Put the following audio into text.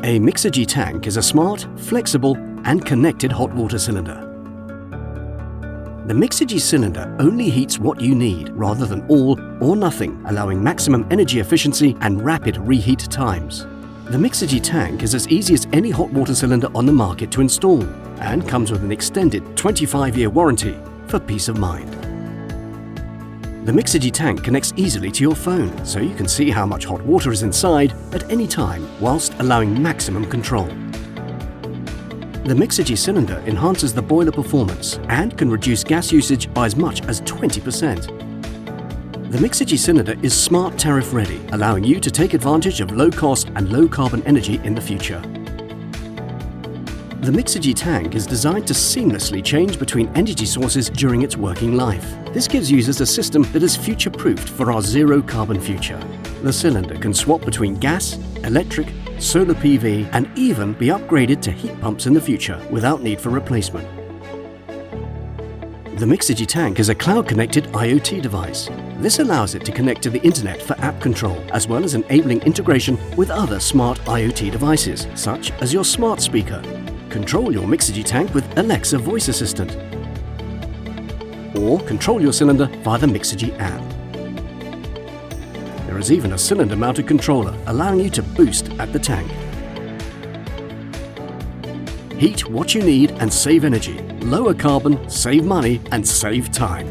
A Mixergy tank is a smart, flexible and connected hot water cylinder. The Mixergy cylinder only heats what you need rather than all or nothing, allowing maximum energy efficiency and rapid reheat times. The Mixergy tank is as easy as any hot water cylinder on the market to install and comes with an extended 25-year warranty for peace of mind. The Mixergy tank connects easily to your phone, so you can see how much hot water is inside at any time, whilst allowing maximum control. The Mixergy cylinder enhances the boiler performance and can reduce gas usage by as much as 20%. The Mixergy cylinder is smart tariff ready, allowing you to take advantage of low cost and low carbon energy in the future. The Mixergy tank is designed to seamlessly change between energy sources during its working life. This gives users a system that is future-proofed for our zero-carbon future. The cylinder can swap between gas, electric, solar PV and even be upgraded to heat pumps in the future without need for replacement. The Mixergy tank is a cloud-connected IoT device. This allows it to connect to the internet for app control, as well as enabling integration with other smart IoT devices, such as your smart speaker. Control your Mixergy tank with Alexa voice assistant, or control your cylinder via the Mixergy app. There is even a cylinder-mounted controller allowing you to boost at the tank. Heat what you need and save energy. Lower carbon, save money and save time.